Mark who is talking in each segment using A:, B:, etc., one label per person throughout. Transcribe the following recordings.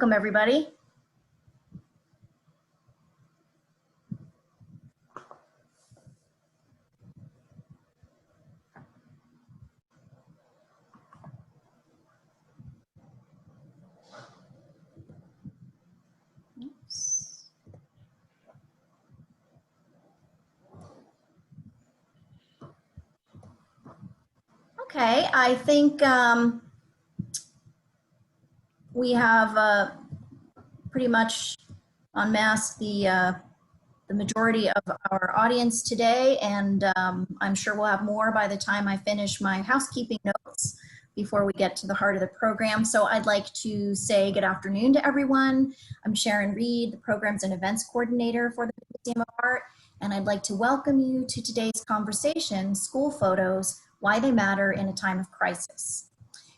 A: Welcome, everybody. Oops. Okay, I think we have pretty much unmasked the majority of our audience today, and I'm sure we'll have more by the time I finish my housekeeping notes before we get to the heart of the program. So I'd like to say good afternoon to everyone. I'm Sharon Reed, the Programs and Events Coordinator for the Museum of Art, and I'd like to welcome you to today's conversation, School Photos, Why They Matter in a Time of Crisis.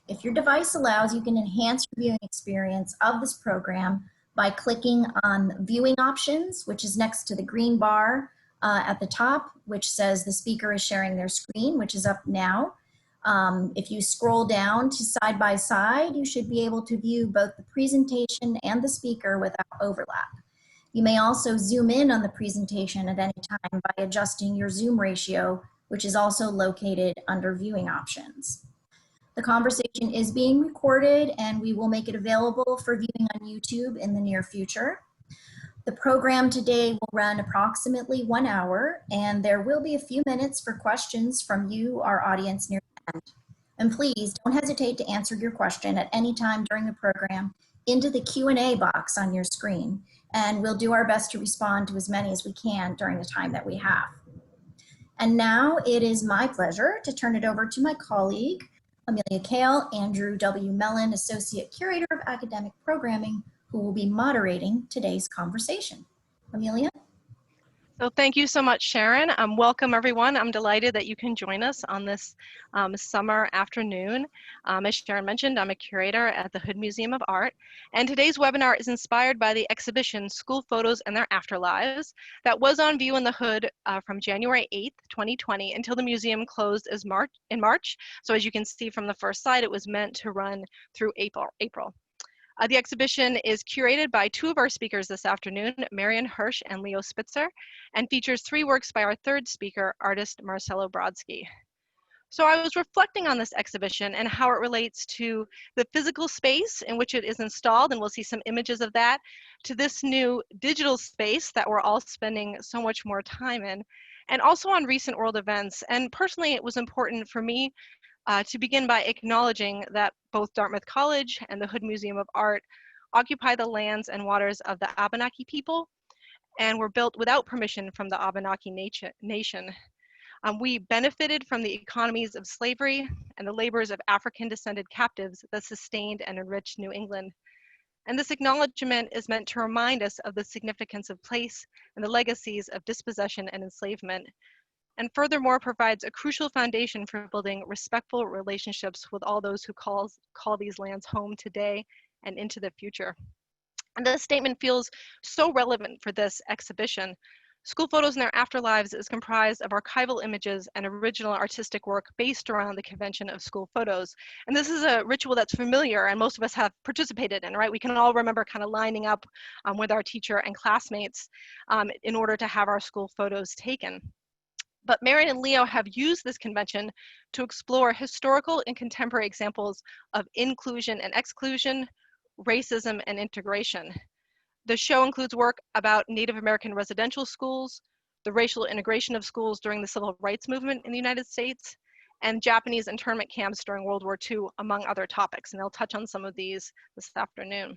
A: If your device allows, you can enhance your viewing experience of this program by clicking on viewing options, which is next to the green bar at the top, which says the speaker is sharing their screen, which is up now. If you scroll down to side by side, you should be able to view both the presentation and the speaker without overlap. You may also zoom in on the presentation at any time by adjusting your zoom ratio, which is also located under viewing options. The conversation is being recorded and we will make it available for viewing on YouTube in the near future. The program today will run approximately 1 hour and there will be a few minutes for questions from you, our audience, near the end. And please don't hesitate to answer your question at any time during the program into the Q&A box on your screen. And we'll do our best to respond to as many as we can during the time that we have. And now it is my pleasure to turn it over to my colleague, Amelia Kahl, Andrew W. Mellon, Associate Curator of Academic Programming, who will be moderating today's conversation. Amelia?
B: So thank you so much, Sharon. Welcome, everyone. I'm delighted that you can join us on this summer afternoon. As Sharon mentioned, I'm a curator at the Hood Museum of Art, and today's webinar is inspired by the exhibition School Photos and Their Afterlives that was on view in the Hood from January 8th, 2020 until the museum closed in March. So as you can see from the first slide, it was meant to run through April. The exhibition is curated by two of our speakers this afternoon, Marianne Hirsch and Leo Spitzer, and features 3 works by our third speaker, artist Marcelo Brodsky. So I was reflecting on this exhibition and how it relates to the physical space in which it is installed, and we'll see some images of that, to this new digital space that we're all spending so much more time in, and also on recent world events. And personally, it was important for me to begin by acknowledging that both Dartmouth College and the Hood Museum of Art occupy the lands and waters of the Abenaki people and were built without permission from the Abenaki nation. We benefited from the economies of slavery and the labors of African-descended captives that sustained and enriched New England. And this acknowledgement is meant to remind us of the significance of place and the legacies of dispossession and enslavement, and furthermore provides a crucial foundation for building respectful relationships with all those who call these lands home today and into the future. And this statement feels so relevant for this exhibition. School Photos and Their Afterlives is comprised of archival images and original artistic work based around the convention of school photos. And this is a ritual that's familiar and most of us have participated in, right? We can all remember kind of lining up with our teacher and classmates in order to have our school photos taken. But Marianne and Leo have used this convention to explore historical and contemporary examples of inclusion and exclusion, racism and integration. The show includes work about Native American residential schools, the racial integration of schools during the civil rights movement in the United States, and Japanese internment camps during World War II, among other topics. And they'll touch on some of these this afternoon.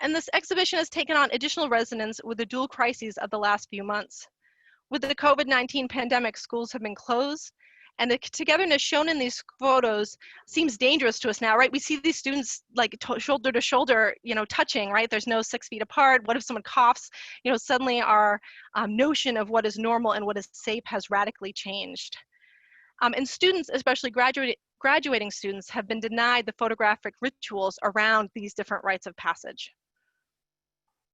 B: And this exhibition has taken on additional resonance with the dual crises of the last few months. With the COVID-19 pandemic, schools have been closed, and the togetherness shown in these photos seems dangerous to us now, right? We see these students like shoulder to shoulder, touching, right? There's no 6 feet apart. What if someone coughs? Suddenly our notion of what is normal and what is safe has radically changed. And students, especially graduating students, have been denied the photographic rituals around these different rites of passage.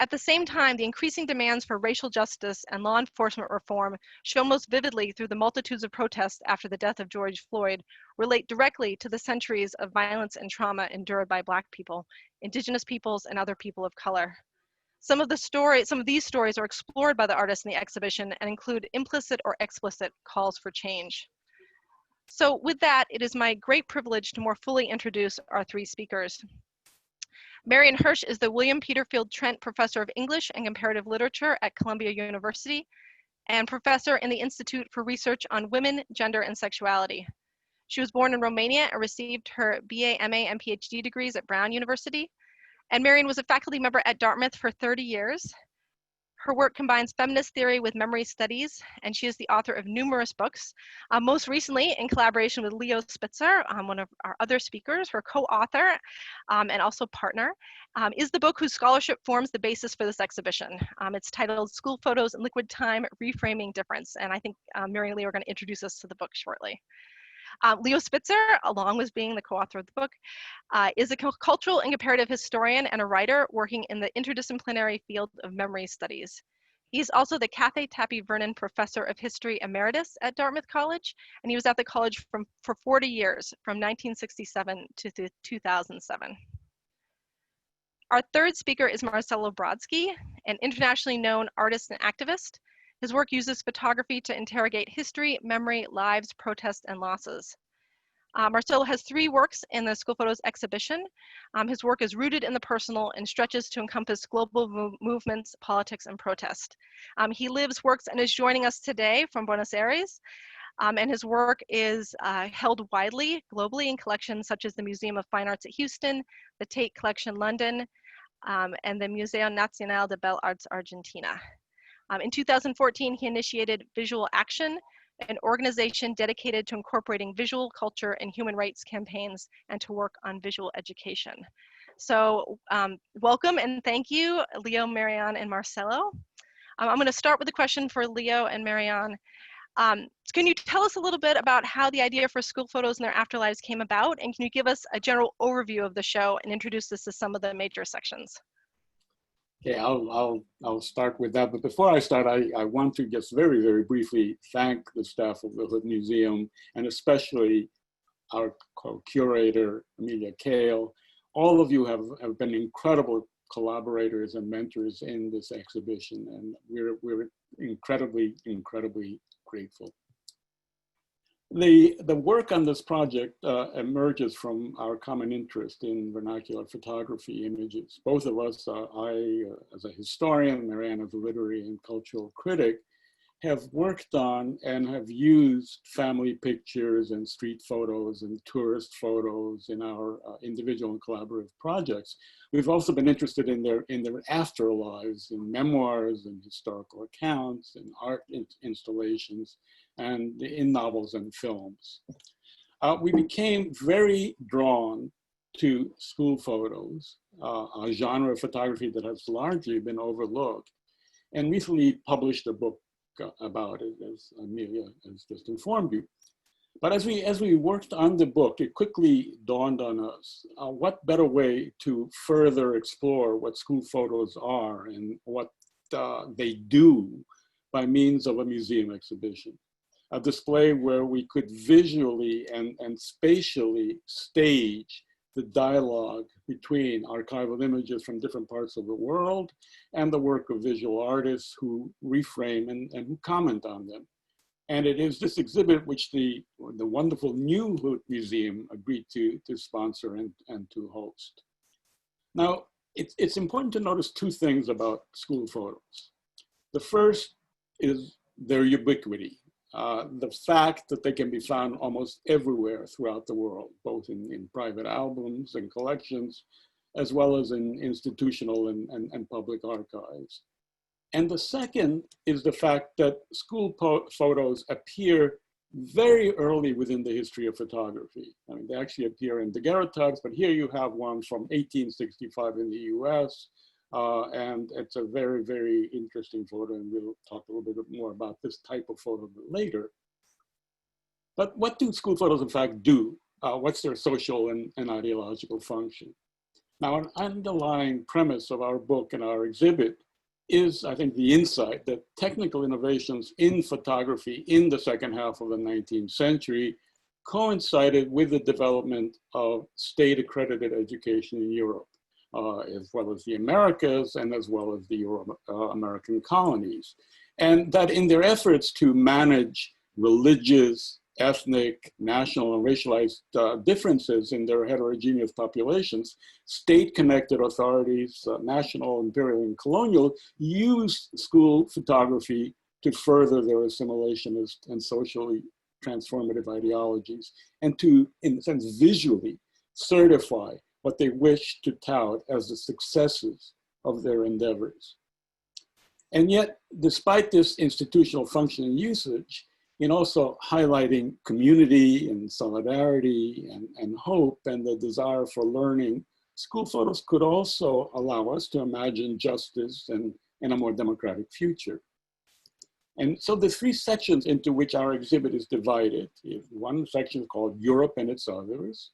B: At the same time, the increasing demands for racial justice and law enforcement reform, shown most vividly through the multitudes of protests after the death of George Floyd, relate directly to the centuries of violence and trauma endured by Black people, Indigenous peoples, and other people of color. Some of these stories are explored by the artists in the exhibition and include implicit or explicit calls for change. So with that, it is my great privilege to more fully introduce our three speakers. Marianne Hirsch is the William Peterfield Trent Professor of English and Comparative Literature at Columbia University and Professor in the Institute for Research on Women, Gender, and Sexuality. She was born in Romania and received her BA, MA, and PhD degrees at Brown University. And Marianne was a faculty member at Dartmouth for 30 years. Her work combines feminist theory with memory studies, and she is the author of numerous books. Most recently, in collaboration with Leo Spitzer, one of our other speakers, her co-author and also partner, is the book whose scholarship forms the basis for this exhibition. It's titled School Photos in Liquid Time, Reframing Difference. And I think Mary and Leo are going to introduce us to the book shortly. Leo Spitzer, along with being the co-author of the book, is a cultural and comparative historian and a writer working in the interdisciplinary field of memory studies. He's also the Cathay Tappy Vernon Professor of History Emeritus at Dartmouth College, and he was at the college for 40 years, from 1967 to 2007. Our third speaker is Marcelo Brodsky, an internationally known artist and activist. His work uses photography to interrogate history, memory, lives, protests, and losses. Marcelo has three works in the School Photos exhibition. His work is rooted in the personal and stretches to encompass global movements, politics, and protest. He lives, works, and is joining us today from Buenos Aires. And his work is held widely, globally, in collections such as the Museum of Fine Arts at Houston, the Tate Collection London, and the Museo Nacional de Bellas Artes Argentina. In 2014, he initiated Visual Action, an organization dedicated to incorporating visual culture and human rights campaigns and to work on visual education. So welcome and thank you, Leo, Marianne, and Marcelo. I'm going to start with a question for Leo and Marianne. Can you tell us a little bit about how the idea for School Photos and Their Afterlives came about? And can you give us a general overview of the show and introduce us to some of the major sections?
C: Okay, I'll start with that. But before I start, I want to just very, very briefly thank the staff of the Hood Museum, and especially our co-curator, Amelia Kahl. All of you have been incredible collaborators and mentors in this exhibition, and we're incredibly, incredibly grateful. The work on this project emerges from our common interest in vernacular photography images. Both of us, I as a historian, Marianne as a literary and cultural critic, have worked on and have used family pictures and street photos and tourist photos in our individual and collaborative projects. We've also been interested in their afterlives, in memoirs and historical accounts and art installations, and in novels and films. We became very drawn to school photos, a genre of photography that has largely been overlooked, and recently published a book about it, as Amelia has just informed you. But as we worked on the book, it quickly dawned on us, what better way to further explore what school photos are and what they do by means of a museum exhibition. A display where we could visually and spatially stage the dialogue between archival images from different parts of the world and the work of visual artists who reframe and who comment on them. And it is this exhibit which the wonderful new Hood Museum agreed to sponsor and to host. Now, it's important to notice two things about school photos. The first is their ubiquity. The fact that they can be found almost everywhere throughout the world, both in private albums and collections, as well as in institutional and public archives. And the second is the fact that school photos appear very early within the history of photography. I mean, they actually appear in daguerreotypes, but here you have one from 1865 in the US, and it's a very, very interesting photo, and we'll talk a little bit more about this type of photo later. But what do school photos in fact do? What's their social and ideological function? Now, an underlying premise of our book and our exhibit is, I think, the insight that technical innovations in photography in the second half of the 19th century coincided with the development of state-accredited education in Europe, as well as the Americas and as well as the Euro-American colonies. And that in their efforts to manage religious, ethnic, national, and racialized differences in their heterogeneous populations, state-connected authorities, national, imperial, and colonial, used school photography to further their assimilationist and socially transformative ideologies, and to, in a sense, visually certify what they wished to tout as the successes of their endeavors. And yet, despite this institutional function and usage, in also highlighting community and solidarity and hope and the desire for learning, school photos could also allow us to imagine justice and a more democratic future. And so the three sections into which our exhibit is divided, one section is called Europe and its others,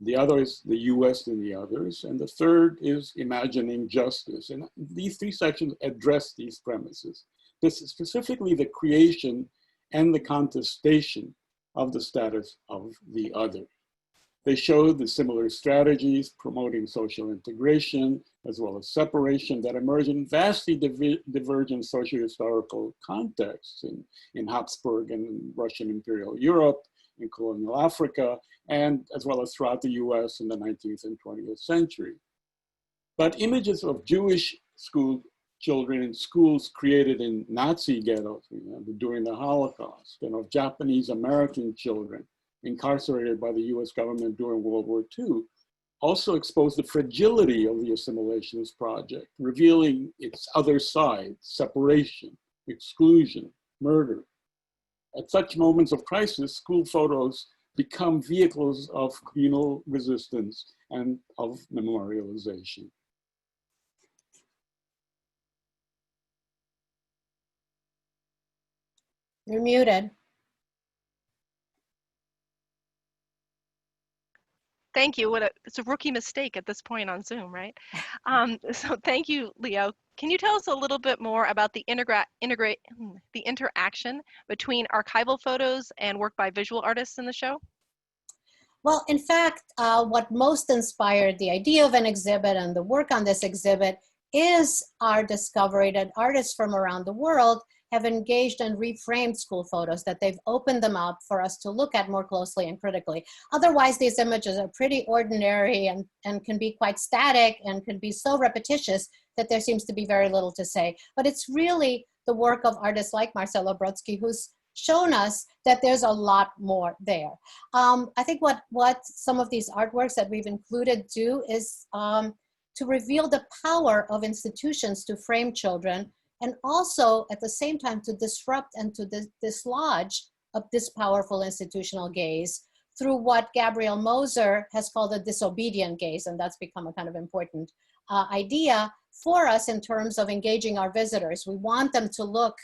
C: the other is the US and the others, and the third is Imagining Justice. And these three sections address these premises. This is specifically the creation and the contestation of the status of the other. They show the similar strategies promoting social integration as well as separation that emerge in vastly divergent socio-historical contexts in Habsburg and Russian Imperial Europe, in colonial Africa, and as well as throughout the US in the 19th and 20th century. But images of Jewish school children in schools created in Nazi ghettos during the Holocaust, and of Japanese American children incarcerated by the US government during World War II, also exposed the fragility of the assimilationist project, revealing its other side, separation, exclusion, murder. At such moments of crisis, school photos become vehicles of communal resistance and of memorialization.
D: You're muted.
B: Thank you. It's a rookie mistake at this point on Zoom, right? So thank you, Leo. Can you tell us a little bit more about the interaction between archival photos and work by visual artists in the show?
D: Well, in fact, what most inspired the idea of an exhibit and the work on this exhibit is our discovery that artists from around the world have engaged and reframed school photos, that they've opened them up for us to look at more closely and critically. Otherwise, these images are pretty ordinary and can be quite static and can be so repetitious that there seems to be very little to say. But it's really the work of artists like Marcelo Brodsky who's shown us that there's a lot more there. I think what some of these artworks that we've included do is to reveal the power of institutions to frame children, and also at the same time to disrupt and to dislodge of this powerful institutional gaze through what Gabriel Moser has called a disobedient gaze, and that's become a kind of important idea for us in terms of engaging our visitors. We want them to look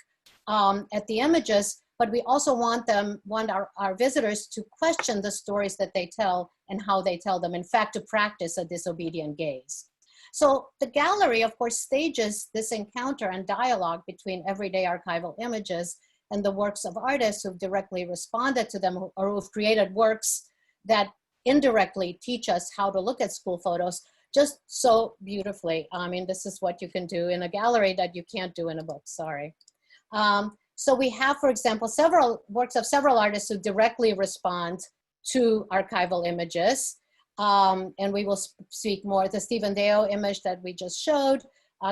D: at the images, but we also want our visitors to question the stories that they tell and how they tell them, in fact, to practice a disobedient gaze. So the gallery, of course, stages this encounter and dialogue between everyday archival images and the works of artists who've directly responded to them or who've created works that indirectly teach us how to look at school photos just so beautifully. I mean, this is what you can do in a gallery that you can't do in a book, sorry. So we have, for example, several works of several artists who directly respond to archival images. And we will speak more. The Stephen Deo image that we just showed,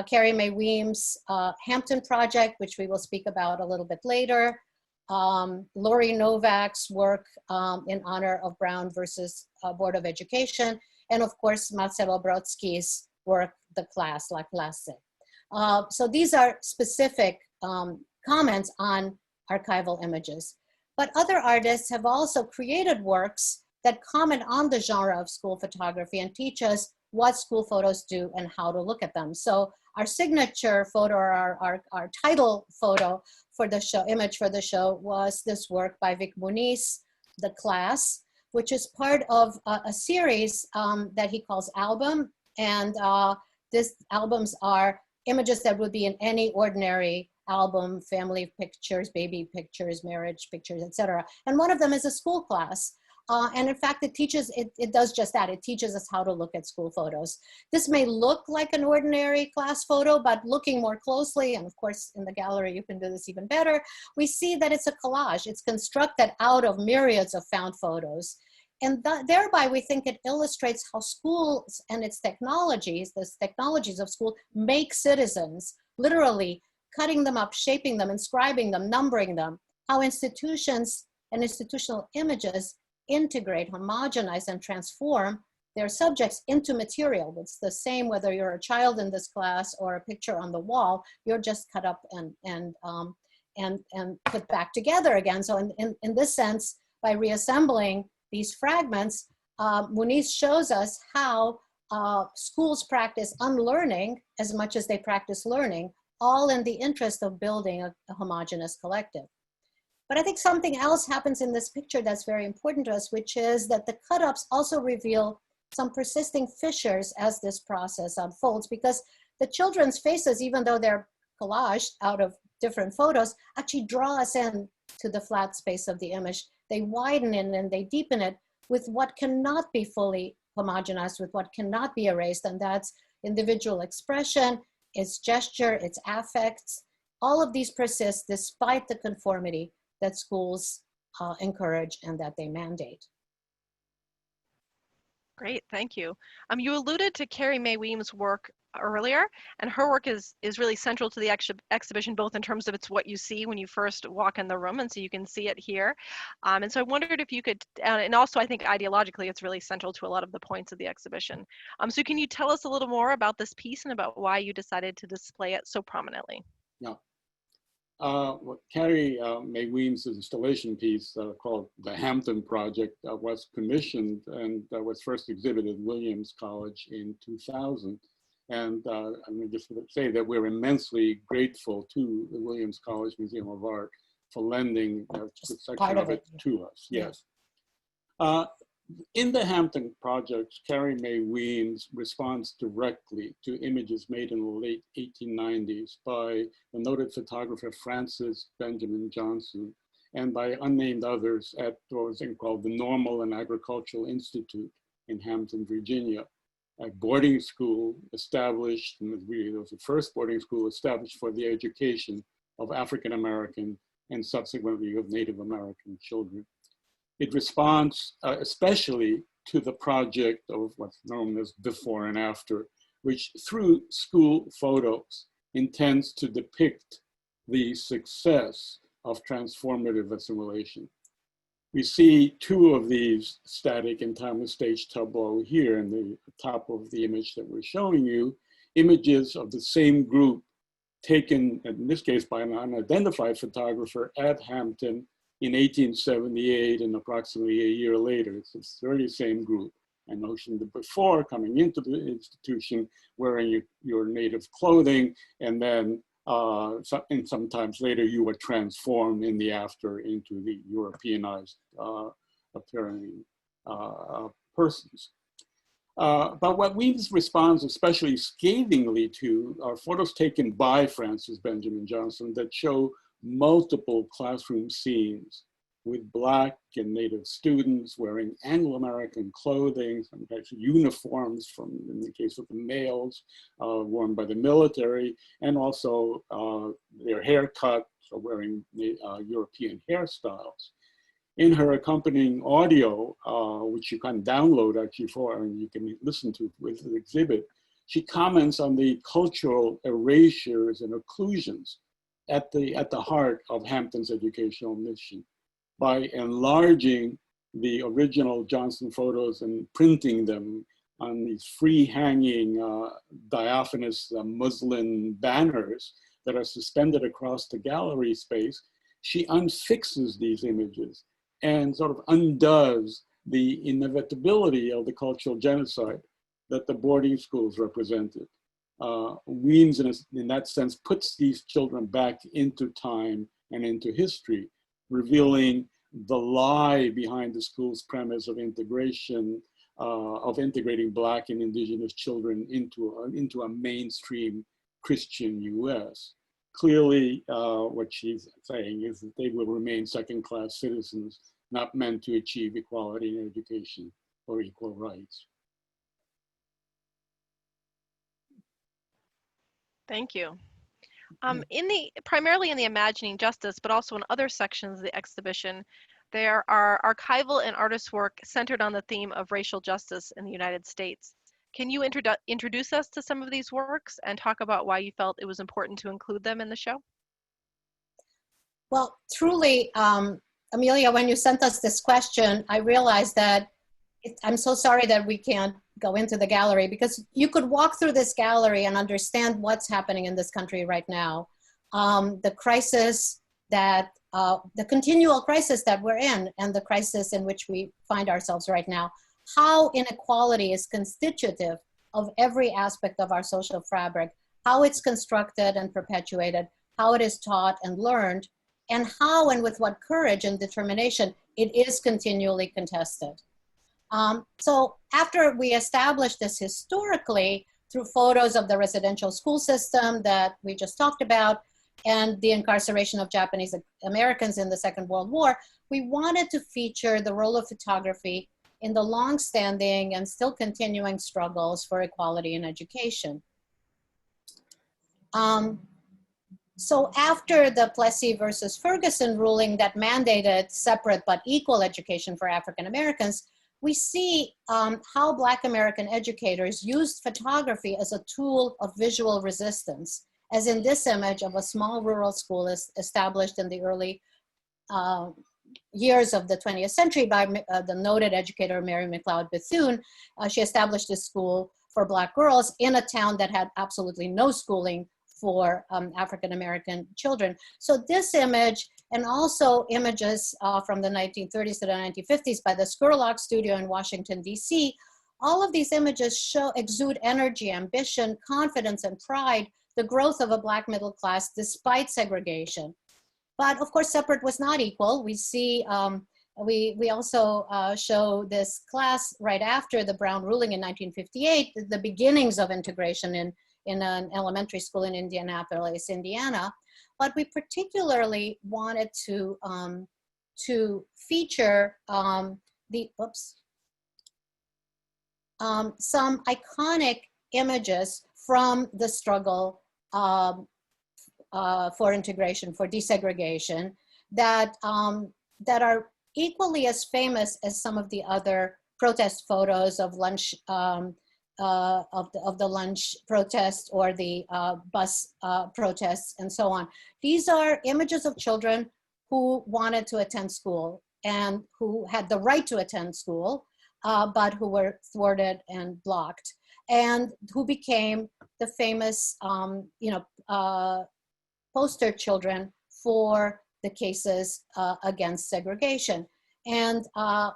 D: Carrie Mae Weems' Hampton Project, which we will speak about a little bit later, Lori Novak's work in honor of Brown versus Board of Education, and of course, Marcelo Brodsky's work, The Class, La Clase. So these are specific comments on archival images. But other artists have also created works that comment on the genre of school photography and teach us what school photos do and how to look at them. So our signature photo, or our title photo for the show, image for the show, was this work by Vic Muniz, The Class, which is part of a series that he calls Album, And these albums are images that would be in any ordinary album, family pictures, baby pictures, marriage pictures, etc. And one of them is a school class. And in fact, it does just that. It teaches us how to look at school photos. This may look like an ordinary class photo, but looking more closely, and of course in the gallery you can do this even better, we see that it's a collage. It's constructed out of myriads of found photos. And thereby we think it illustrates how schools and its technologies, the technologies of school, make citizens, literally cutting them up, shaping them, inscribing them, numbering them, how institutions and institutional images integrate, homogenize, and transform their subjects into material. It's the same whether you're a child in this class or a picture on the wall, you're just cut up and put back together again. So in this sense, by reassembling these fragments, Muniz shows us how schools practice unlearning as much as they practice learning, all in the interest of building a homogeneous collective. But I think something else happens in this picture that's very important to us, which is that the cut-ups also reveal some persisting fissures as this process unfolds, because the children's faces, even though they're collaged out of different photos, actually draw us in to the flat space of the image. They widen it and they deepen it with what cannot be fully homogenized, with what cannot be erased, and that's individual expression, its gesture, its affects. All of these persist despite the conformity that schools encourage and that they mandate.
B: Great, thank you. You alluded to Carrie Mae Weems' work earlier, and her work is really central to the exhibition, both in terms of it's what you see when you first walk in the room, and so you can see it here. And so I wondered if you could, and also I think ideologically it's really central to a lot of the points of the exhibition. So can you tell us a little more about this piece and about why you decided to display it so prominently?
C: Yeah. Carrie Mae Weems' installation piece called The Hampton Project was commissioned and was first exhibited at Williams College in 2000. And I'm just going to say that we're immensely grateful to the Williams College Museum of Art for lending a section of it to us. Yes. In the Hampton Project, Carrie Mae Weems responds directly to images made in the late 1890s by the noted photographer Francis Benjamin Johnson and by unnamed others at what was called the Normal and Agricultural Institute in Hampton, Virginia, a boarding school established, and it was the first boarding school established for the education of African American and subsequently of Native American children. It responds especially to the project of what's known as Before and After, which through school photos intends to depict the success of transformative assimilation. We see two of these static and timeless stage tableaux here in the top of the image that we're showing you, images of the same group taken, in this case by an unidentified photographer at Hampton in 1878 and approximately a year later. It's the very same group. I notioned that before coming into the institution wearing your native clothing, and then and sometimes later you were transformed in the after into the Europeanized appearing persons. But what Weems responds especially scathingly to are photos taken by Francis Benjamin Johnson that show multiple classroom scenes with Black and Native students wearing Anglo-American clothing, sometimes uniforms from, in the case of the males, worn by the military, and also their haircut, so wearing European hairstyles. In her accompanying audio, which you can download actually for, and you can listen to with the exhibit, she comments on the cultural erasures and occlusions at the heart of Hampton's educational mission by enlarging the original Johnson photos and printing them on these free hanging diaphanous muslin banners that are suspended across the gallery space. She unfixes these images and sort of undoes the inevitability of the cultural genocide that the boarding schools represented. Weems, in that sense, puts these children back into time and into history, revealing the lie behind the school's premise of integration, of integrating Black and Indigenous children into a mainstream Christian US. Clearly, what she's saying is that they will remain second-class citizens, not meant to achieve equality in education or equal rights.
B: Thank you. Primarily in the Imagining Justice, but also in other sections of the exhibition, there are archival and artist work centered on the theme of racial justice in the United States. Can you introduce us to some of these works and talk about why you felt it was important to include them in the show?
D: Well, truly, Amelia, when you sent us this question, I realized that I'm so sorry that we can't go into the gallery, because you could walk through this gallery and understand what's happening in this country right now. The crisis that, the continual crisis that we're in, and the crisis in which we find ourselves right now. How inequality is constitutive of every aspect of our social fabric, how it's constructed and perpetuated, how it is taught and learned, and how and with what courage and determination it is continually contested. So after we established this historically through photos of the residential school system that we just talked about and the incarceration of Japanese Americans in the Second World War, we wanted to feature the role of photography in the long-standing and still continuing struggles for equality in education. So after the Plessy versus Ferguson ruling that mandated separate but equal education for African Americans, we see how Black American educators used photography as a tool of visual resistance, as in this image of a small rural school established in the early years of the 20th century by the noted educator Mary McLeod Bethune. She established a school for Black girls in a town that had absolutely no schooling for African-American children. So this image, and also images from the 1930s to the 1950s by the Scurlock Studio in Washington, D.C., all of these images exude energy, ambition, confidence, and pride, the growth of a Black middle class despite segregation. But of course, separate was not equal. We see, we also show this class right after the Brown ruling in 1958, the beginnings of integration in an elementary school in Indianapolis, Indiana. But we particularly wanted to feature some iconic images from the struggle for integration, for desegregation, that are equally as famous as some of the other protest photos of lunch, of the lunch protest or the bus protests and so on. These are images of children who wanted to attend school and who had the right to attend school, but who were thwarted and blocked, and who became the famous, poster children for the cases against segregation. And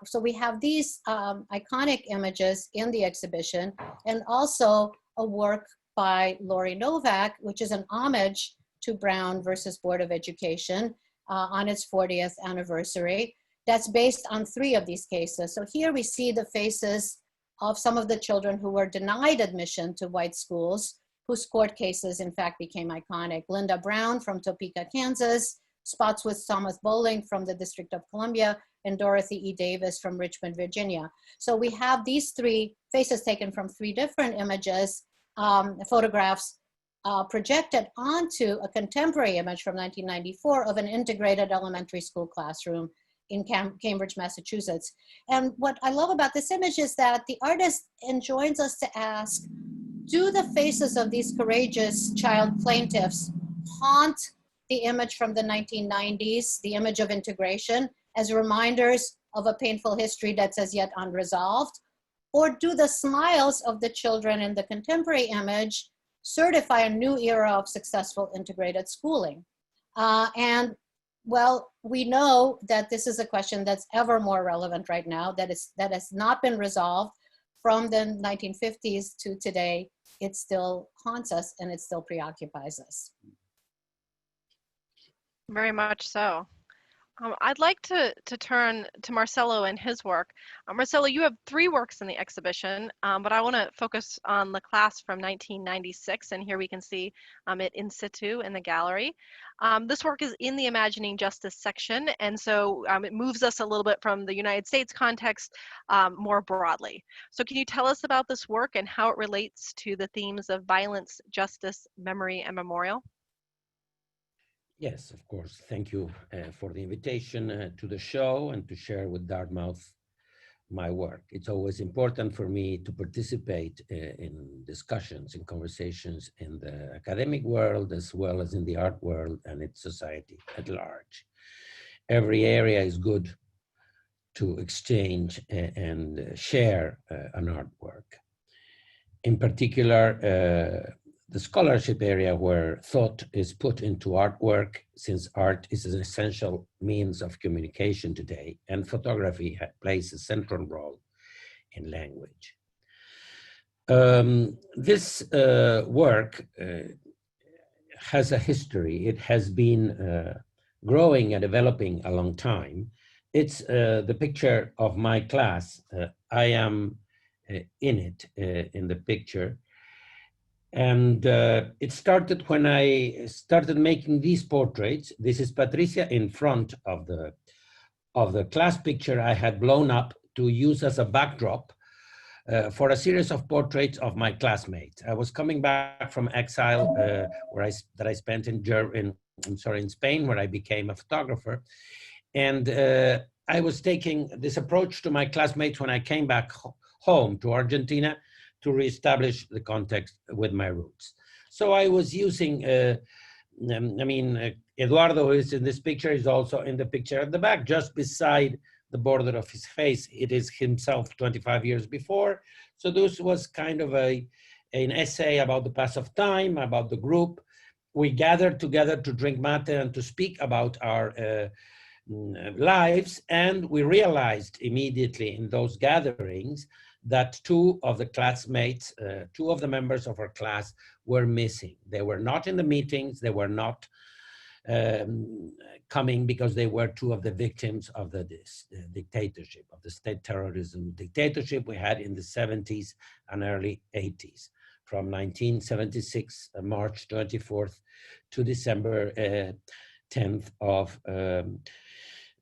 D: so we have these iconic images in the exhibition, and also a work by Lori Novak, which is an homage to Brown versus Board of Education on its 40th anniversary. That's based on 3 of these cases. So here we see the faces of some of the children who were denied admission to white schools, whose court cases in fact became iconic. Linda Brown from Topeka, Kansas, Spotswood Thomas Bowling from the District of Columbia, and Dorothy E. Davis from Richmond, Virginia. So we have these 3 faces taken from 3 different images, photographs projected onto a contemporary image from 1994 of an integrated elementary school classroom in Cambridge, Massachusetts. And what I love about this image is that the artist enjoins us to ask, do the faces of these courageous child plaintiffs haunt the image from the 1990s, the image of integration, as reminders of a painful history that's as yet unresolved? Or do the smiles of the children in the contemporary image certify a new era of successful integrated schooling? And well, we know that this is a question that's ever more relevant right now, that has not been resolved from the 1950s to today. It still haunts us and it still preoccupies us.
B: Very much so. I'd like to turn to Marcelo and his work. Marcelo, you have 3 works in the exhibition, but I want to focus on the class from 1996, and here we can see it in situ in the gallery. This work is in the Imagining Justice section, and so it moves us a little bit from the United States context more broadly. So can you tell us about this work and how it relates to the themes of violence, justice, memory, and memorial?
E: Yes, of course. Thank you for the invitation to the show and to share with Dartmouth my work. It's always important for me to participate in discussions, in conversations in the academic world, as well as in the art world and its society at large. Every area is good to exchange and share an artwork. In particular, the scholarship area where thought is put into artwork, since art is an essential means of communication today, and photography plays a central role in language. This work has a history. It has been growing and developing a long time. It's the picture of my class. I am in it, in the picture. And it started when I started making these portraits. This is Patricia in front of the class picture I had blown up to use as a backdrop for a series of portraits of my classmates. I was coming back from exile that I spent in Spain, where I became a photographer. And I was taking this approach to my classmates when I came back home to Argentina to reestablish the context with my roots. So I was using, Eduardo, who is in this picture, is also in the picture at the back, just beside the border of his face. It is himself 25 years before. So this was kind of an essay about the pass of time, about the group. We gathered together to drink mate and to speak about our lives. And we realized immediately in those gatherings that 2 of the classmates, 2 of the members of our class were missing. They were not in the meetings. They were not coming because they were 2 of the victims of the dictatorship, of the state terrorism dictatorship we had in the 70s and early 80s, from 1976, March 24th to December 10th of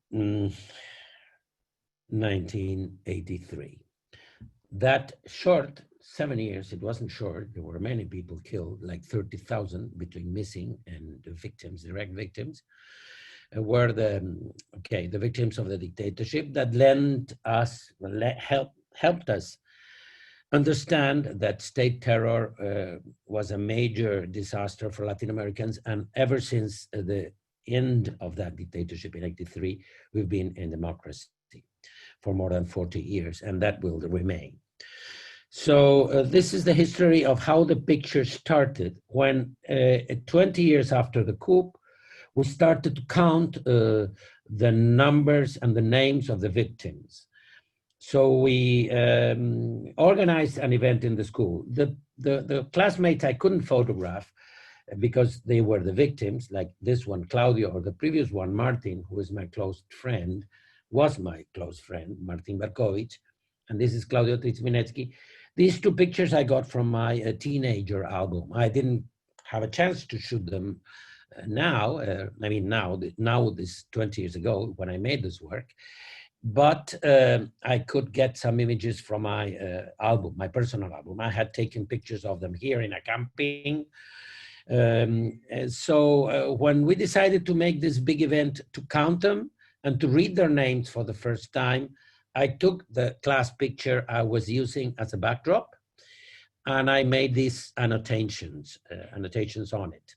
E: 1983. That short 7 years, it wasn't short. There were many people killed, like 30,000 between missing and the victims, direct victims, were the victims of the dictatorship that helped us understand that state terror was a major disaster for Latin Americans. And ever since the end of that dictatorship in 83, we've been in democracy for more than 40 years, and that will remain. So this is the history of how the picture started when 20 years after the coup, we started to count the numbers and the names of the victims. So we organized an event in the school. The classmates I couldn't photograph because they were the victims, like this one, Claudio, or the previous one, Martin, who is my close friend, was my close friend, Martin Barkovich, and this is Claudio Trizminetsky. These 2 pictures I got from my teenager album. I didn't have a chance to shoot them now. Now this 20 years ago when I made this work, but I could get some images from my album, my personal album. I had taken pictures of them here in accompanying. So when we decided to make this big event, to count them and to read their names for the first time, I took the class picture I was using as a backdrop, and I made these annotations on it.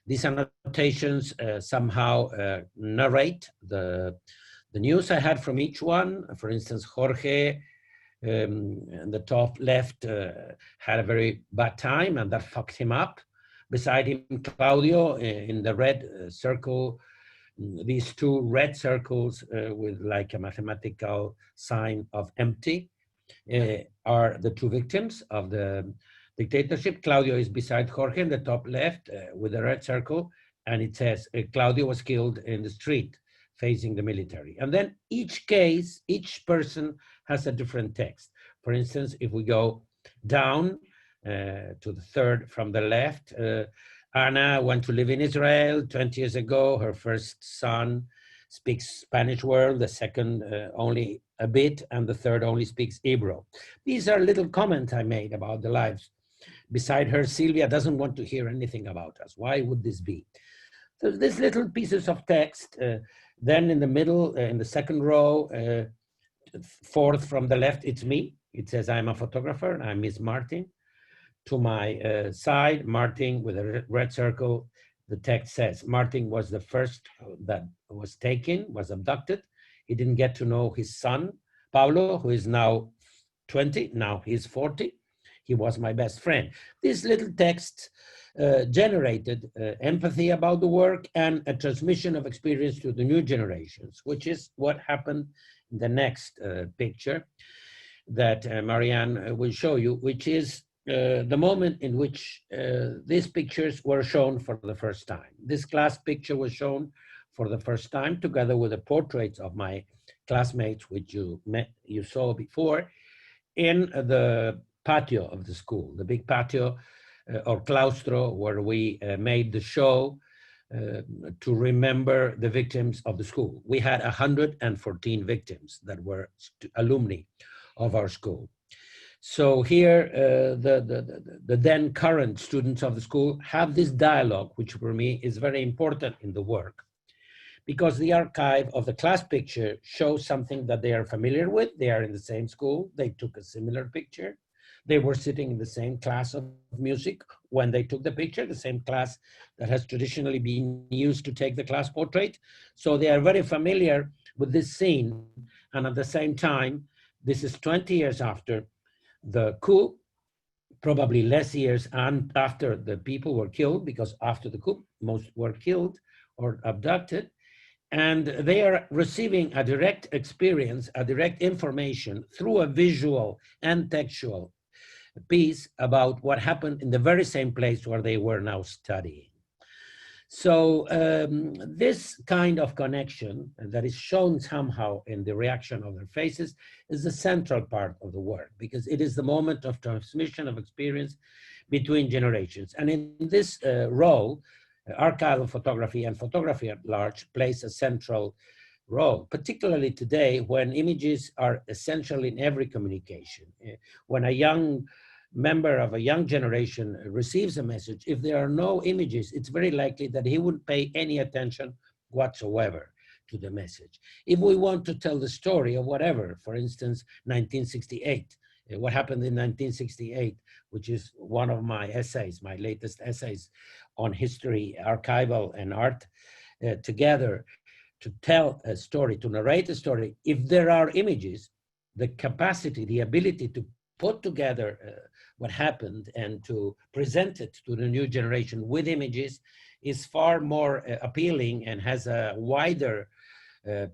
E: These annotations somehow narrate the news I had from each one. For instance, Jorge, in the top left, had a very bad time, and that fucked him up. Beside him, Claudio, in the red circle, these 2 red circles with like a mathematical sign of empty are the 2 victims of the dictatorship. Claudio is beside Jorge in the top left with the red circle, and it says Claudio was killed in the street. facing the military. And then each case, each person has a different text. For instance, if we go down to the third from the left, Anna went to live in Israel 20 years ago. Her first son speaks Spanish well, the second only a bit, and the third only speaks Hebrew. These are little comments I made about the lives. Beside her, Sylvia doesn't want to hear anything about us. Why would this be? So these little pieces of text, then in the middle, in the second row, fourth from the left, it's me. It says I'm a photographer, I'm Miss Martin. To my side, Martin with a red circle, the text says, Martin was the first that was taken, was abducted. He didn't get to know his son, Paulo, who is now 20, now he's 40. He was my best friend. These little texts generated empathy about the work and a transmission of experience to the new generations, which is what happened in the next picture that Marianne will show you, which is the moment in which these pictures were shown for the first time. This class picture was shown for the first time together with the portraits of my classmates, which you saw before, in the patio of the school, the big patio or claustro where we made the show to remember the victims of the school. We had 114 victims that were alumni of our school. So here, the then current students of the school have this dialogue, which for me is very important in the work, because the archive of the class picture shows something that they are familiar with. They are in the same school. They took a similar picture. They were sitting in the same class of music when they took the picture, the same class that has traditionally been used to take the class portrait. So they are very familiar with this scene. And at the same time, this is 20 years after the coup, probably less years and after the people were killed, because after the coup, most were killed or abducted. And they are receiving a direct experience, a direct information through a visual and textual piece about what happened in the very same place where they were now studying. So this kind of connection that is shown somehow in the reaction of their faces is the central part of the work, because it is the moment of transmission of experience between generations. And in this role, archival photography and photography at large plays a central role, particularly today when images are essential in every communication. When a young member of a young generation receives a message, if there are no images, it's very likely that he wouldn't pay any attention whatsoever to the message. If we want to tell the story of whatever, for instance, 1968, what happened in 1968, which is one of my essays, my latest essays on history, archival, and art together, to tell a story, to narrate a story, if there are images, the capacity, the ability to put together what happened and to present it to the new generation with images is far more appealing and has a wider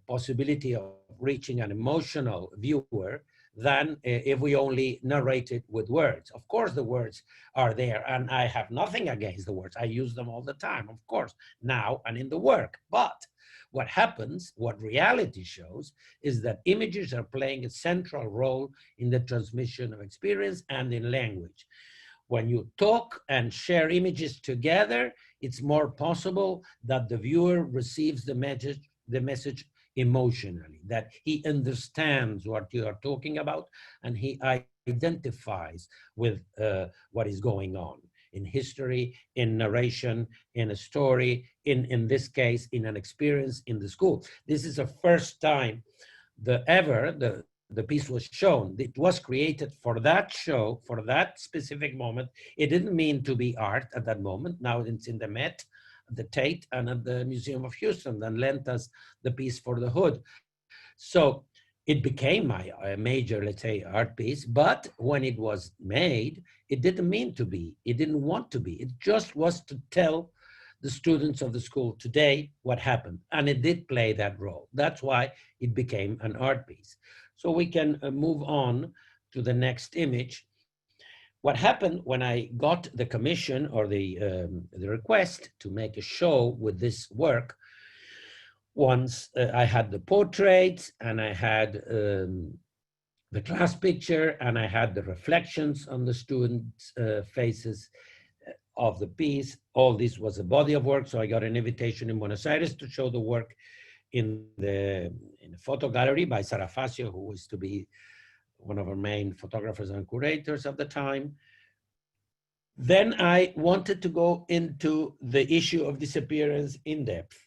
E: possibility of reaching an emotional viewer than if we only narrate it with words. Of course, the words are there, and I have nothing against the words. I use them all the time, of course, now and in the work. But what happens, what reality shows, is that images are playing a central role in the transmission of experience and in language. When you talk and share images together, it's more possible that the viewer receives the message emotionally, that he understands what you are talking about and he identifies with what is going on in history, in narration, in a story, in this case, in an experience in the school. This is the first time the piece was shown. It was created for that show, for that specific moment. It didn't mean to be art at that moment. Now it's in the Met, the Tate, and at the Museum of Houston, and lent us the piece for the Hood. So it became my major, let's say, art piece, but when it was made, it didn't mean to be. It didn't want to be. It just was to tell the students of the school today what happened, and it did play that role. That's why it became an art piece. So we can move on to the next image. What happened when I got the commission or the request to make a show with this work once I had the portraits, and I had the class picture, and I had the reflections on the students' faces of the piece. All this was a body of work, so I got an invitation in Buenos Aires to show the work in the photo gallery by Sara Facio, who was to be one of our main photographers and curators at the time. Then I wanted to go into the issue of disappearance in depth.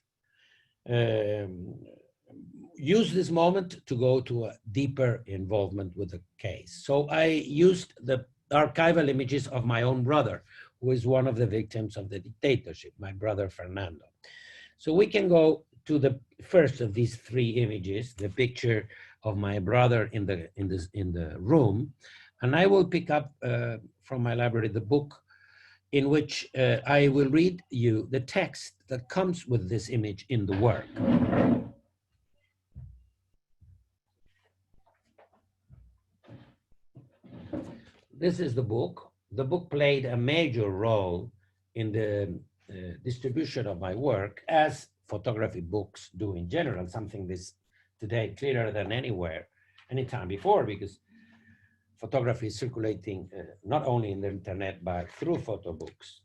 E: Use this moment to go to a deeper involvement with the case. So I used the archival images of my own brother, who is one of the victims of the dictatorship, my brother Fernando. So we can go to the first of these three images, the picture of my brother in the room, and I will pick up from my library the book in which I will read you the text that comes with this image in the work. This is the book. The book played a major role in the distribution of my work, as photography books do in general, something that's today clearer than anywhere, anytime before, because photography is circulating not only in the internet, but through photo books.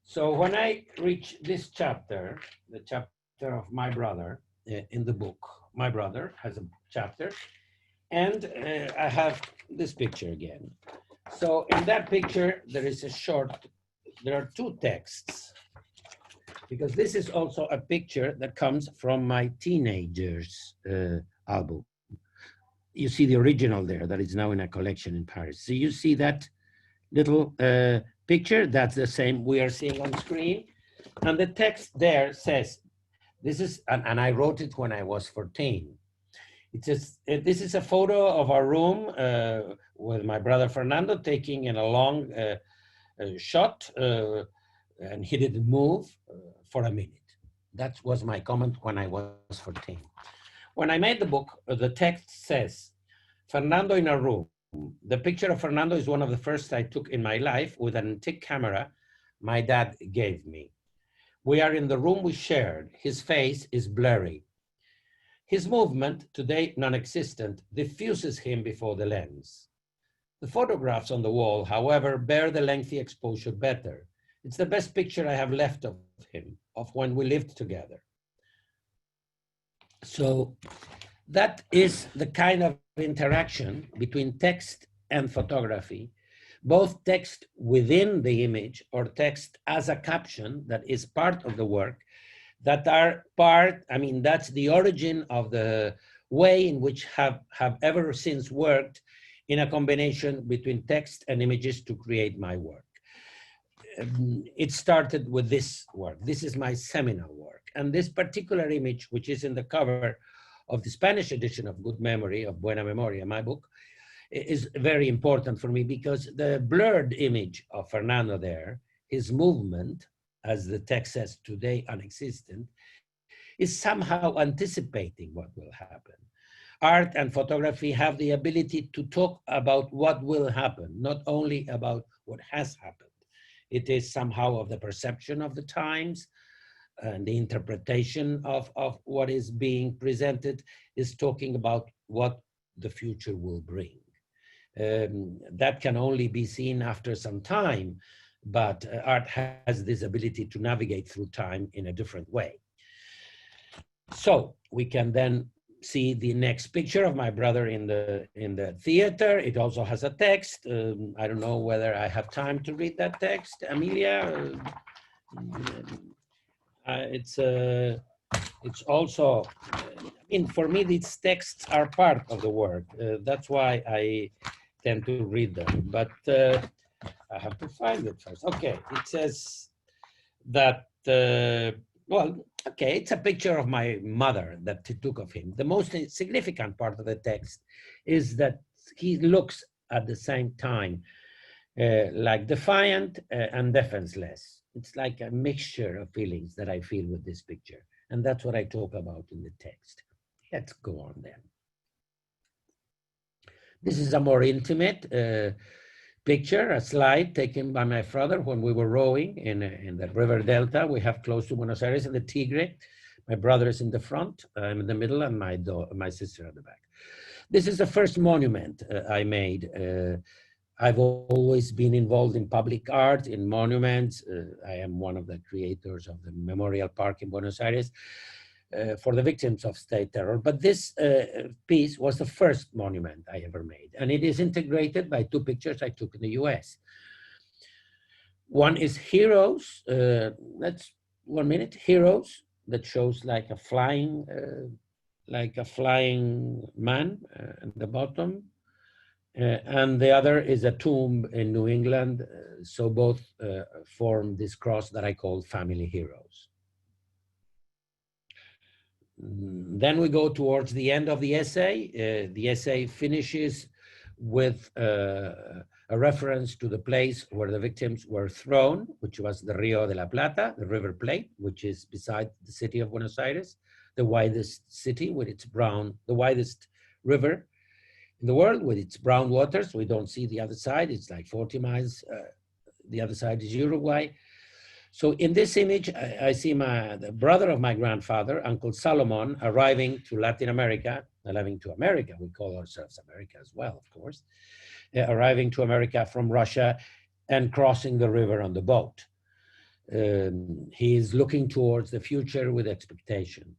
E: So when I reach this chapter, the chapter of my brother in the book, my brother has a chapter, and I have this picture again. So in that picture, there is there are two texts, because this is also a picture that comes from my teenagers album. You see the original there that is now in a collection in Paris. So you see that little picture, that's the same we are seeing on screen. And the text there says, this is, and I wrote it when I was 14. It says, this is a photo of our room with my brother Fernando taking in a long shot, and he didn't move for a minute. That was my comment when I was 14. When I made the book, the text says, Fernando in a room. The picture of Fernando is one of the first I took in my life with an antique camera my dad gave me. We are in the room we shared. His face is blurry. His movement, today non-existent, diffuses him before the lens. The photographs on the wall, however, bear the lengthy exposure better. It's the best picture I have left of him, of when we lived together. So that is the kind of interaction between text and photography, both text within the image or text as a caption that is part of the work, that are part, I mean, that's the origin of the way in which have ever since worked in a combination between text and images to create my work. It started with this work. This is my seminal work. And this particular image, which is in the cover of the Spanish edition of Good Memory, of Buena Memoria, my book, is very important for me because the blurred image of Fernando there, his movement, as the text says, today non-existent, is somehow anticipating what will happen. Art and photography have the ability to talk about what will happen, not only about what has happened. It is somehow of the perception of the times, and the interpretation of what is being presented is talking about what the future will bring. That can only be seen after some time, but art has this ability to navigate through time in a different way. So we can then see the next picture of my brother in the theater. It also has a text. I don't know whether I have time to read that text, Amelia. It's also, I mean, for me, these texts are part of the work. That's why I tend to read them, but I have to find it first. Okay, it says that, well, okay, it's a picture of my mother that he took of him. The most significant part of the text is that he looks at the same time like defiant and defenseless. It's like a mixture of feelings that I feel with this picture. And that's what I talk about in the text. Let's go on then. This is a more intimate picture, a slide taken by my father when we were rowing in the river Delta. We have close to Buenos Aires in the Tigre. My brother is in the front, I'm in the middle, and my sister at the back. This is the first monument I made. I've always been involved in public art, in monuments. I am one of the creators of the Memorial Park in Buenos Aires for the victims of state terror. But this piece was the first monument I ever made. And it is integrated by two pictures I took in the US. One is Heroes, that's 1 minute, Heroes, that shows like a flying man at the bottom. And the other is a tomb in New England. So both form this cross that I call Family Heroes. Then we go towards the end of the essay. The essay finishes with a reference to the place where the victims were thrown, which was the Rio de la Plata, the River Plate, which is beside the city of Buenos Aires, the widest city with its the widest river in the world with its brown waters. We don't see the other side. It's like 40 miles. The other side is Uruguay. So in this image, I see the brother of my grandfather, Uncle Solomon, arriving to Latin America, arriving to America. We call ourselves America as well, of course. Arriving to America from Russia and crossing the river on the boat. He is looking towards the future with expectation.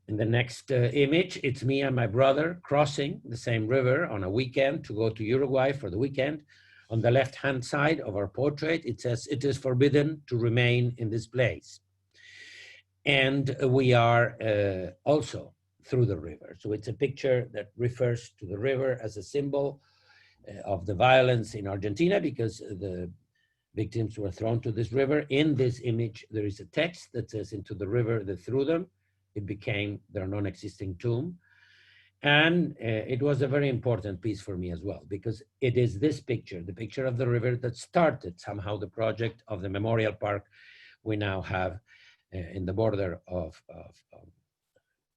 E: In the next image, it's me and my brother crossing the same river on a weekend to go to Uruguay for the weekend. On the left-hand side of our portrait, it says, "It is forbidden to remain in this place." And we are also through the river. So it's a picture that refers to the river as a symbol of the violence in Argentina because the victims were thrown to this river. In this image, there is a text that says, "Into the river that threw them." It became their non-existing tomb. And it was a very important piece for me as well, because it is this picture, the picture of the river, that started somehow the project of the Memorial Park we now have in the border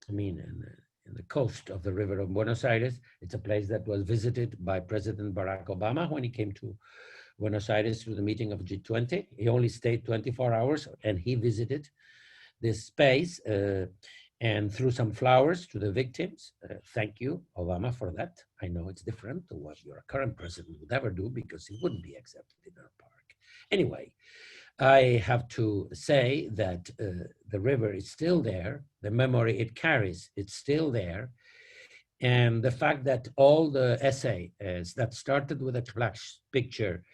E: in the coast of the river of Buenos Aires. It's a place that was visited by President Barack Obama when he came to Buenos Aires to the meeting of G20. He only stayed 24 hours and he visited this space and threw some flowers to the victims. Thank you, Obama, for that. I know it's different to what your current president would ever do because he wouldn't be accepted in our park. Anyway, I have to say that the river is still there. The memory it carries, it's still there. And the fact that all the essays that started with a splash picture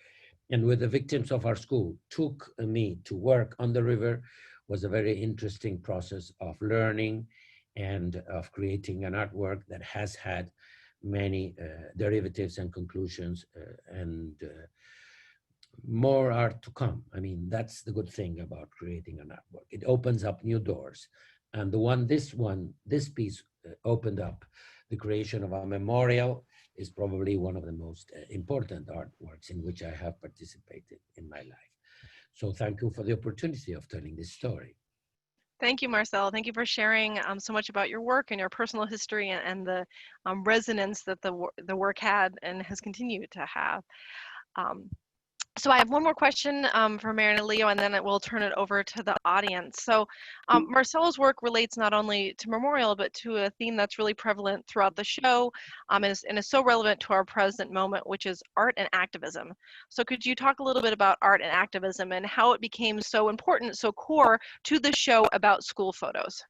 E: and with the victims of our school took me to work on the river was a very interesting process of learning and of creating an artwork that has had many derivatives and conclusions and more art to come. I mean, that's the good thing about creating an artwork. It opens up new doors. And this piece opened up the creation of a memorial is probably one of the most important artworks in which I have participated in my life. So thank you for the opportunity of telling this story.
B: Thank you, Marcelo. Thank you for sharing so much about your work and your personal history and the resonance that the work had and has continued to have. So I have one more question for Marianne and Leo, and then we'll turn it over to the audience. So Marcelo's work relates not only to Memorial, but to a theme that's really prevalent throughout the show and is so relevant to our present moment, which is art and activism. So could you talk a little bit about art and activism and how it became so important, so core to the show about school photos?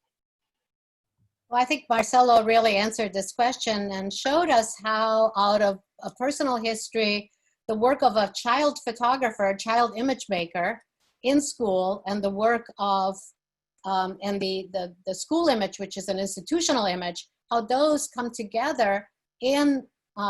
D: Well, I think Marcelo really answered this question and showed us how out of a personal history, the work of a child photographer, child image maker in school, and the work of, and the school image, which is an institutional image, how those come together in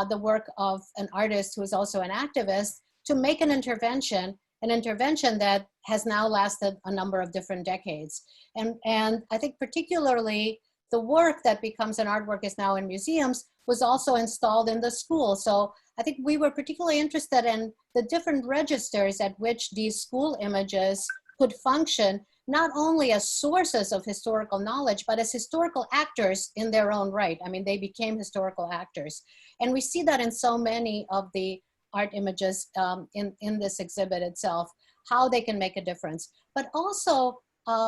D: the work of an artist who is also an activist to make an intervention that has now lasted a number of different decades. And I think particularly the work that becomes an artwork is now in museums was also installed in the school. So I think we were particularly interested in the different registers at which these school images could function, not only as sources of historical knowledge, but as historical actors in their own right. I mean, they became historical actors. And we see that in so many of the art images in this exhibit itself, how they can make a difference. But also,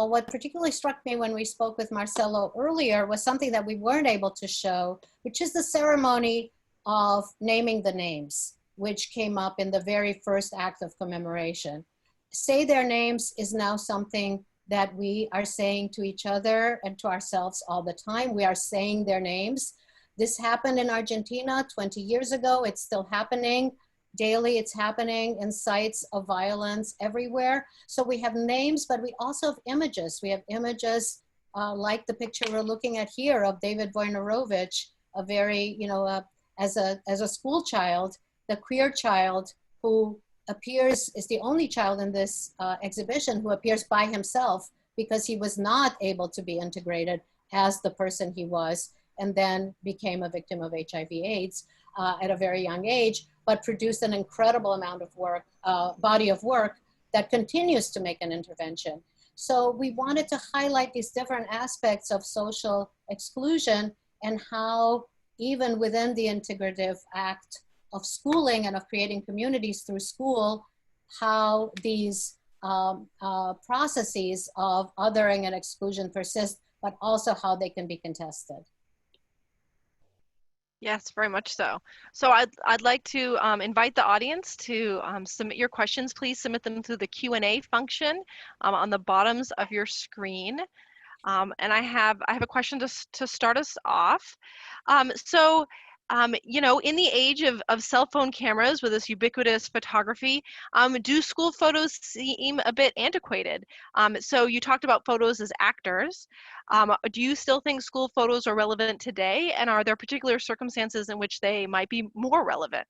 D: what particularly struck me when we spoke with Marcelo earlier was something that we weren't able to show, which is the ceremony of naming the names, which came up in the very first act of commemoration. Say their names is now something that we are saying to each other and to ourselves all the time. We are saying their names. This happened in Argentina 20 years ago. It's still happening. Daily, it's happening in sites of violence everywhere. So we have names, but we also have images. We have images like the picture we're looking at here of David Wojnarowicz, a very, as a school child, the queer child who appears, is the only child in this exhibition who appears by himself because he was not able to be integrated as the person he was, and then became a victim of HIV/AIDS at a very young age, but produced an incredible amount of work, body of work that continues to make an intervention. So we wanted to highlight these different aspects of social exclusion and how even within the integrative act of schooling and of creating communities through school, how these processes of othering and exclusion persist, but also how they can be contested.
B: Yes, very much so. So I'd like to invite the audience to submit your questions. Please submit them through the Q&A function on the bottoms of your screen. And I have a question to start us off. In the age of cell phone cameras with this ubiquitous photography, do school photos seem a bit antiquated? So you talked about photos as actors. Do you still think school photos are relevant today? And are there particular circumstances in which they might be more relevant?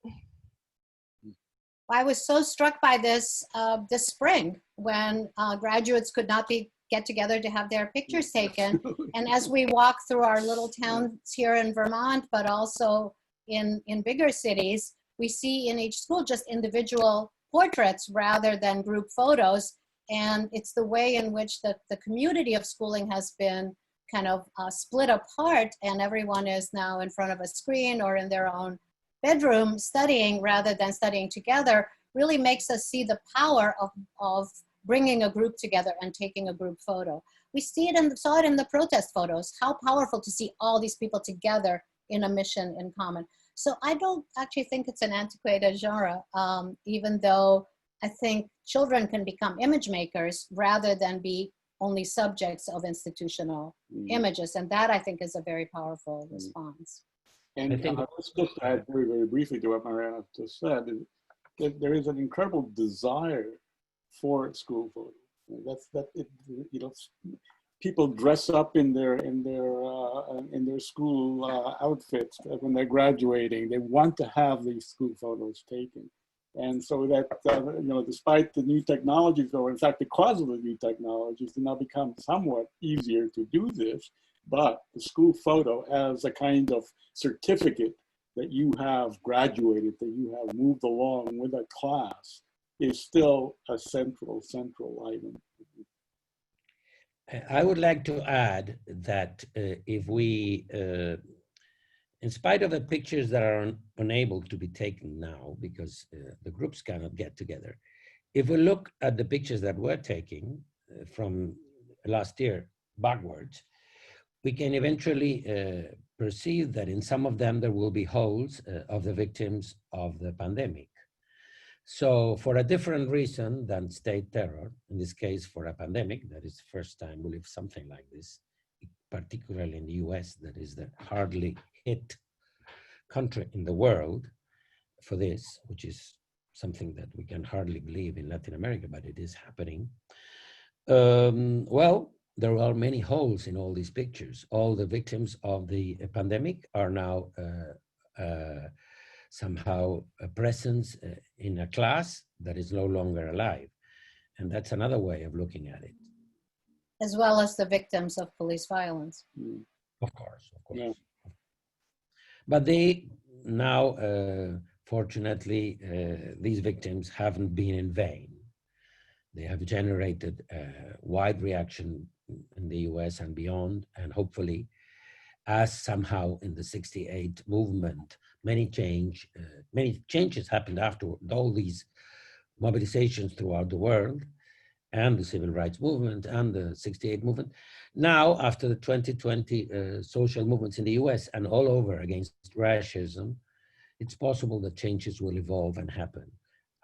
D: I was so struck by this this spring when graduates could not get together to have their pictures taken. And as we walk through our little towns here in Vermont, but also in bigger cities, we see in each school just individual portraits rather than group photos. And it's the way in which the community of schooling has been kind of split apart, and everyone is now in front of a screen or in their own bedroom studying rather than studying together, really makes us see the power of bringing a group together and taking a group photo. We saw it in the protest photos, how powerful to see all these people together in a mission in common. So I don't actually think it's an antiquated genre, even though I think children can become image makers rather than be only subjects of institutional images. And that I think is a very powerful response.
C: And let's just add very, very briefly to what Marianne just said, that there is an incredible desire for school photos. People dress up in their school outfits when they're graduating. They want to have these school photos taken, and so that despite the new technologies, or in fact because of the new technologies, it's now become somewhat easier to do this. But the school photo as a kind of certificate that you have graduated, that you have moved along with a class, is still a central item.
E: I would like to add that if we, in spite of the pictures that are unable to be taken now because the groups cannot get together, if we look at the pictures that we're taking from last year backwards, we can eventually perceive that in some of them there will be holes of the victims of the pandemic. So for a different reason than state terror, in this case for a pandemic, that is the first time we live something like this, particularly in the US, that is the hardly hit country in the world for this, which is something that we can hardly believe in Latin America, but it is happening. Well, there are many holes in all these pictures. All the victims of the pandemic are now somehow a presence in a class that is no longer alive. And that's another way of looking at it.
D: As well as the victims of police violence.
E: Of course.
C: Yeah.
E: But they now, fortunately, these victims haven't been in vain. They have generated a wide reaction in the US and beyond, and hopefully, as somehow in the '68 movement, many changes happened after all these mobilizations throughout the world. and the civil rights movement and the '68 movement. Now, after the 2020 social movements in the US and all over against racism, it's possible that changes will evolve and happen.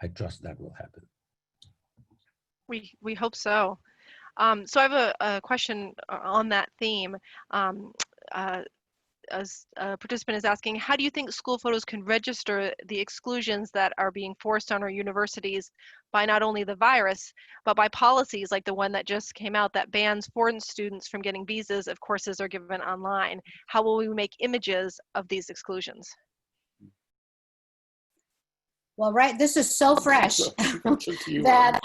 E: I trust that will happen.
B: We hope so. So I have a question on that theme. As a participant is asking, how do you think school photos can register the exclusions that are being forced on our universities by not only the virus, but by policies like the one that just came out that bans foreign students from getting visas if courses are given online? How will we make images of these exclusions?
D: Well, right, this is so fresh that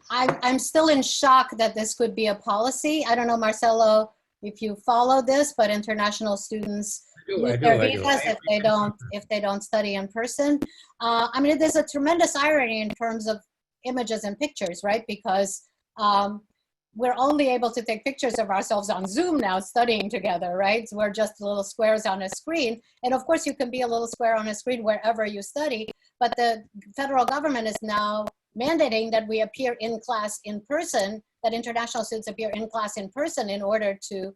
D: I'm still in shock that this could be a policy. I don't know, Marcelo, if you follow this, but international students lose their visas if they don't study in person. I mean, there's a tremendous irony in terms of images and pictures, right? Because we're only able to take pictures of ourselves on Zoom now studying together, right? So we're just little squares on a screen. And of course you can be a little square on a screen wherever you study, but the federal government is now mandating that we appear in class in person, that international students appear in class in person in order to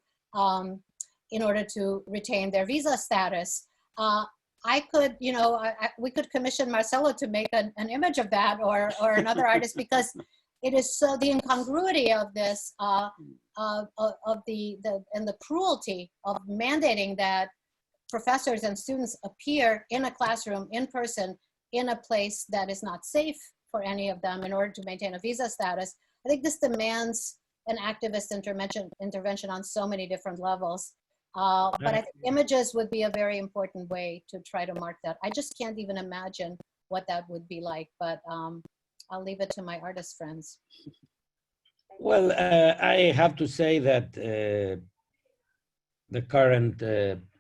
D: retain their visa status. I could, you know, we could commission Marcelo to make an image of that, or another artist, because it is so, the incongruity of this, and the cruelty of mandating that professors and students appear in a classroom in person in a place that is not safe for any of them in order to maintain a visa status. I think this demands an activist intervention on so many different levels. But I think images would be a very important way to try to mark that. I just can't even imagine what that would be like, but I'll leave it to my artist friends.
E: Well, I have to say that the current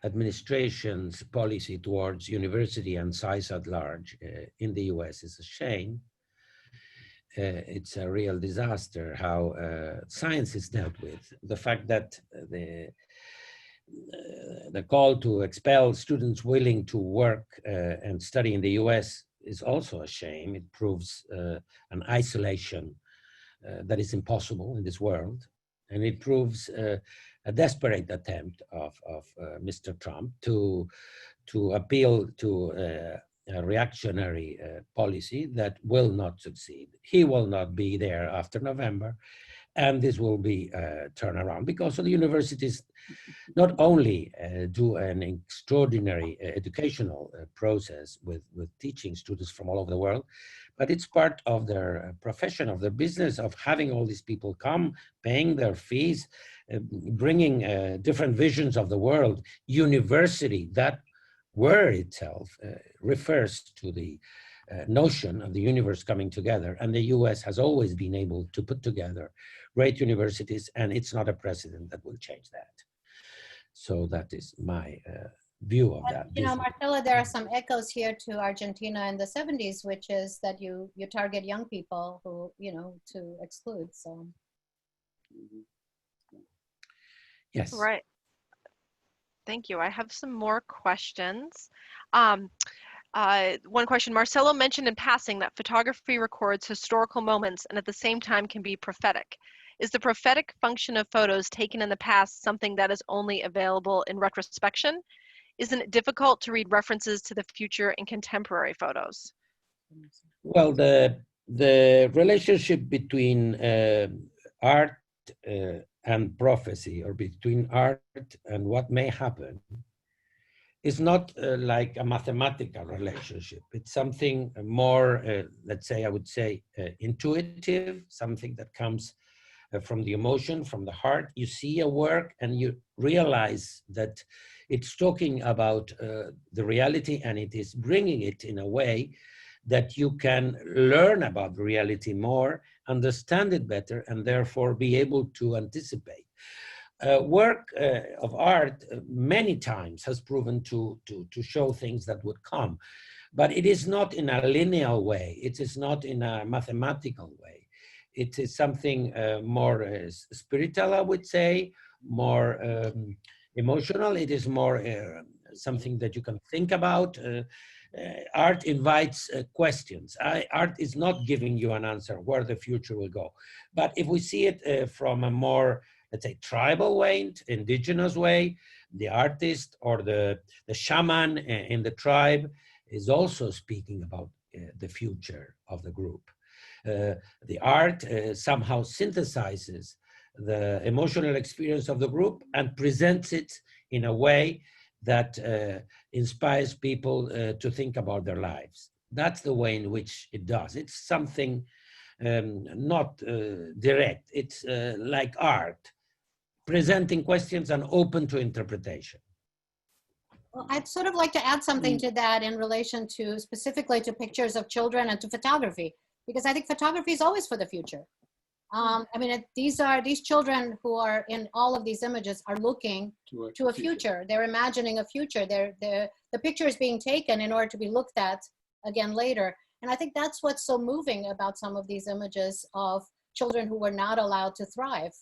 E: administration's policy towards university and science at large in the US is a shame. It's a real disaster how science is dealt with. The fact that the call to expel students willing to work and study in the US is also a shame. It proves an isolation that is impossible in this world. And it proves a desperate attempt of Mr. Trump to appeal to a reactionary policy that will not succeed. He will not be there after November, and this will be a turnaround because the universities not only do an extraordinary educational process with teaching students from all over the world, but it's part of their profession, of their business, of having all these people come, paying their fees, bringing different visions of the world. University, that word itself refers to the notion of the universe coming together, and the US has always been able to put together great universities, and it's not a precedent that will change that. So that is my view of that.
D: You know, Marcelo, there are some echoes here to Argentina in the 70s, which is that you target young people who, you know, to exclude, so.
E: Yes.
B: Right. Thank you. I have some more questions. One question, Marcelo mentioned in passing that photography records historical moments and at the same time can be prophetic. Is the prophetic function of photos taken in the past something that is only available in retrospection? Isn't it difficult to read references to the future in contemporary photos?
E: Well, the relationship between art and prophecy, or between art and what may happen, is not like a mathematical relationship. It's something more, let's say, I would say, intuitive, something that comes from the emotion, from the heart. You see a work and you realize that it's talking about the reality, and it is bringing it in a way that you can learn about the reality more, understand it better, and therefore be able to anticipate. Work of art many times has proven to show things that would come, but it is not in a linear way. It is not in a mathematical way. It is something more spiritual, I would say, more emotional. It is more something that you can think about. art invites questions. Art is not giving you an answer where the future will go. But if we see it from a more, let's say, tribal way, indigenous way, the artist or the shaman in the tribe is also speaking about the future of the group. The art somehow synthesizes the emotional experience of the group and presents it in a way that inspires people to think about their lives. That's the way in which it does. It's something not direct. It's like art, presenting questions and open to interpretation.
D: Well, I'd sort of like to add something to that in relation to specifically to pictures of children and to photography, because I think photography is always for the future. I mean, these children who are in all of these images are looking to a future. They're imagining a future. The picture is being taken in order to be looked at again later. And I think that's what's so moving about some of these images of children who were not allowed to thrive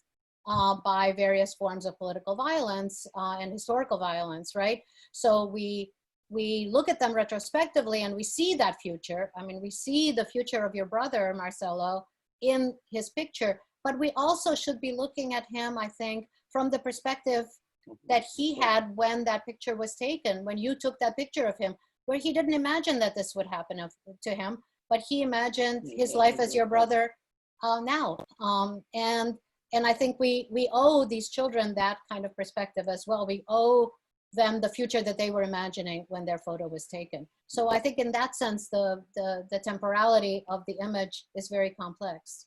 D: by various forms of political violence and historical violence, right? So we look at them retrospectively and we see that future. I mean, we see the future of your brother, Marcelo, in his picture, but we also should be looking at him, I think, from the perspective that he had when that picture was taken, when you took that picture of him, where he didn't imagine that this would happen to him, but he imagined his life as your brother now. And I think we owe these children that kind of perspective as well. We owe them the future that they were imagining when their photo was taken. So I think in that sense, the temporality of the image is very complex.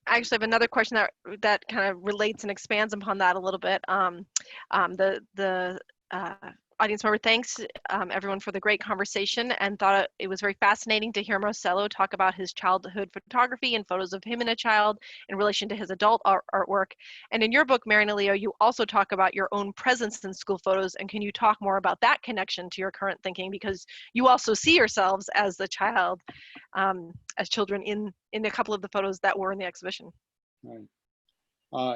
B: I actually have another question that kind of relates and expands upon that a little bit. The audience member thanks everyone for the great conversation and thought it was very fascinating to hear Marcelo talk about his childhood photography and photos of him and a child in relation to his adult artwork. And in your book, Marianne and Leo, you also talk about your own presence in school photos. And can you talk more about that connection to your current thinking? Because you also see yourselves as the child, as children in a couple of the photos that were in the exhibition.
C: Right.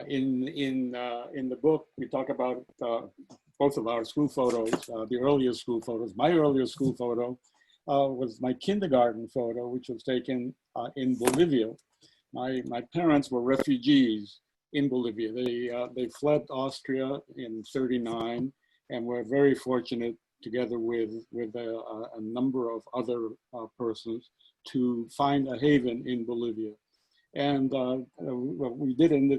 C: In the book, we talk about both of our school photos, the earliest school photos. My earliest school photo was my kindergarten photo, which was taken in Bolivia. My parents were refugees in Bolivia. They fled Austria in '39 and were very fortunate, together with a number of other persons, to find a haven in Bolivia. And what we did in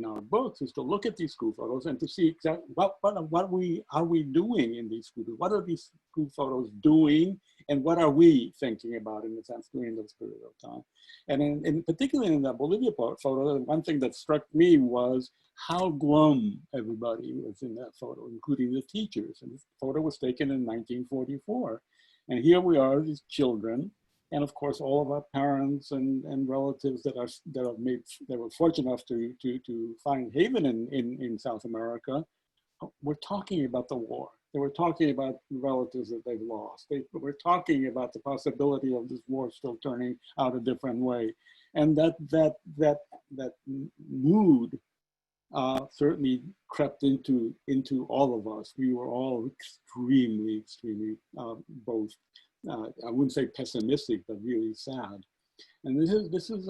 C: our books is to look at these school photos and to see exactly what are we doing in these school photos? What are these school photos doing, and what are we thinking about in the sense during this period of time? And in particularly in the Bolivia photo, one thing that struck me was how glum everybody was in that photo, including the teachers. And this photo was taken in 1944, and here we are, these children. And of course, all of our parents and relatives that were fortunate enough to find haven in South America were talking about the war. They were talking about relatives that they've lost. They were talking about the possibility of this war still turning out a different way. And that mood certainly crept into all of us. We were all extremely both. I wouldn't say pessimistic, but really sad. And this is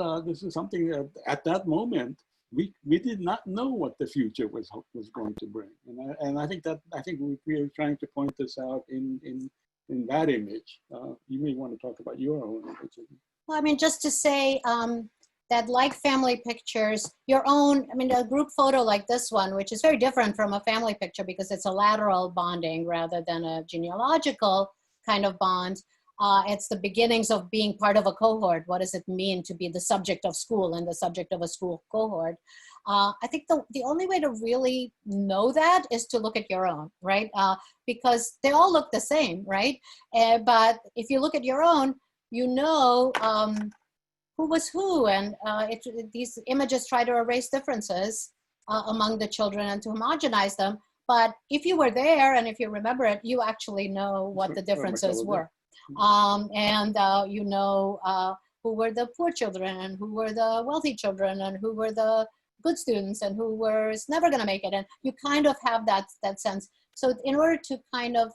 C: something that at that moment we did not know what the future was going to bring. And I think we are trying to point this out in that image. You may want to talk about your own image.
D: Well, I mean, just to say that, like family pictures, your own, I mean, a group photo like this one, which is very different from a family picture because it's a lateral bonding rather than a genealogical kind of bond. It's the beginnings of being part of a cohort. What does it mean to be the subject of school and the subject of a school cohort? I think the only way to really know that is to look at your own, right? Because they all look the same, right? But if you look at your own, you know who was who, and these images try to erase differences among the children and to homogenize them. But if you were there and if you remember it, you actually know what the differences were. You know who were the poor children and who were the wealthy children and who were the good students and who was never going to make it. And you kind of have that sense. So in order to kind of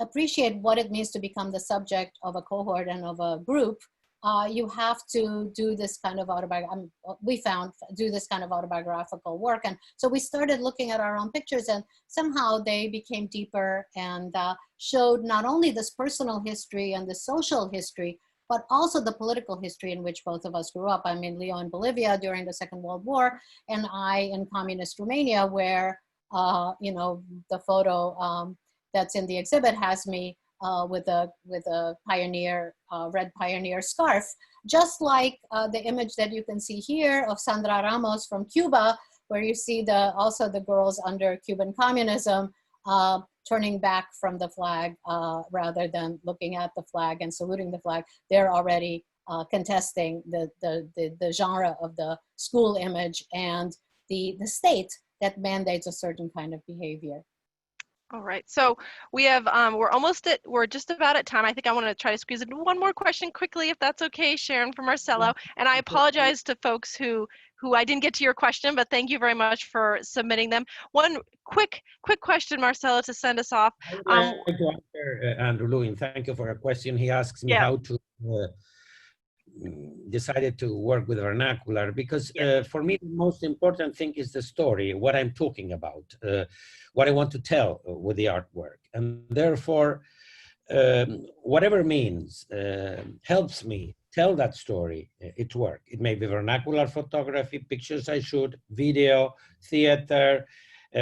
D: appreciate what it means to become the subject of a cohort and of a group, you have to do this kind of do this kind of autobiographical work. And so we started looking at our own pictures, and somehow they became deeper and showed not only this personal history and the social history, but also the political history in which both of us grew up. I mean, Leo in Bolivia during the Second World War, and I in communist Romania, where, you know, the photo that's in the exhibit has me with a pioneer, red pioneer scarf, just like the image that you can see here of Sandra Ramos from Cuba, where you see also the girls under Cuban communism turning back from the flag rather than looking at the flag and saluting the flag. They're already contesting the genre of the school image and the state that mandates a certain kind of behavior.
B: All right, so we have, we're just about at time. I think I want to try to squeeze in one more question quickly, if that's okay, Sharon, from Marcelo. And I apologize to folks who I didn't get to your question, but thank you very much for submitting them. One quick question, Marcelo, to send us off.
E: I would like to answer Andrew Lewin. Thank you for a question. He asks me how to decided to work with vernacular, because for me the most important thing is the story, what I'm talking about, what I want to tell with the artwork, and therefore whatever means helps me tell that story, it's work. It may be vernacular photography, pictures I shoot, video, theater,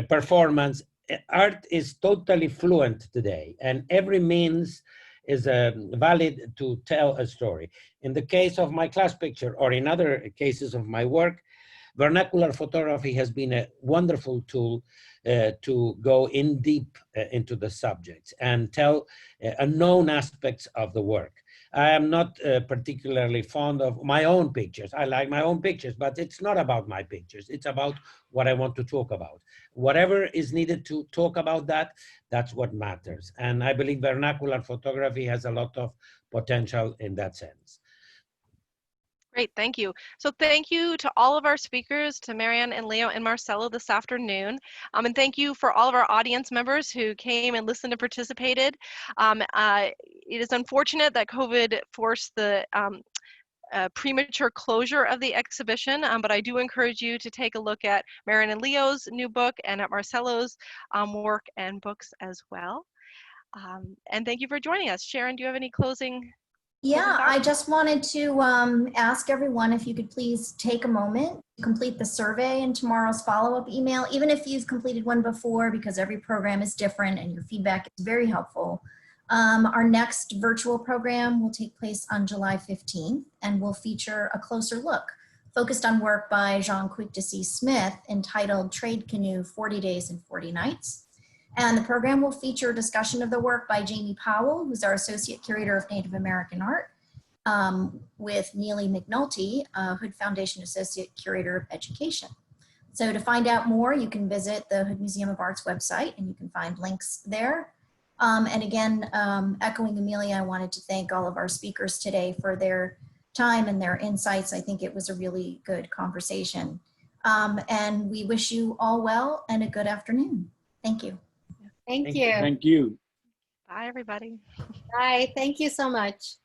E: performance. Art is totally fluent today, and every means is valid to tell a story. In the case of my class picture, or in other cases of my work, vernacular photography has been a wonderful tool to go in deep into the subjects and tell unknown aspects of the work. I am not particularly fond of my own pictures. I like my own pictures, but it's not about my pictures. It's about what I want to talk about. Whatever is needed to talk about that, that's what matters. And I believe vernacular photography has a lot of potential in that sense.
B: Great, thank you. So thank you to all of our speakers, to Marianne and Leo and Marcelo this afternoon. And thank you for all of our audience members who came and listened and participated. It is unfortunate that COVID forced the premature closure of the exhibition, but I do encourage you to take a look at Marianne and Leo's new book and at Marcelo's work and books as well. And thank you for joining us. Sharon, do you have any closing?
A: Yeah, I just wanted to ask everyone if you could please take a moment to complete the survey in tomorrow's follow-up email, even if you've completed one before, because every program is different and your feedback is very helpful. Our next virtual program will take place on July 15th and will feature a closer look focused on work by Jean Quick-de-See Smith entitled Trade Canoe 40 Days and 40 Nights. And the program will feature a discussion of the work by Jamie Powell, who's our Associate Curator of Native American Art, with Neely McNulty, Hood Foundation Associate Curator of Education. So to find out more, you can visit the Hood Museum of Art's website and you can find links there. And again, echoing Amelia, I wanted to thank all of our speakers today for their time and their insights. I think it was a really good conversation. And we wish you all well and a good afternoon. Thank you.
D: Thank you.
C: Thank you.
B: Bye, everybody.
D: Bye. Thank you so much.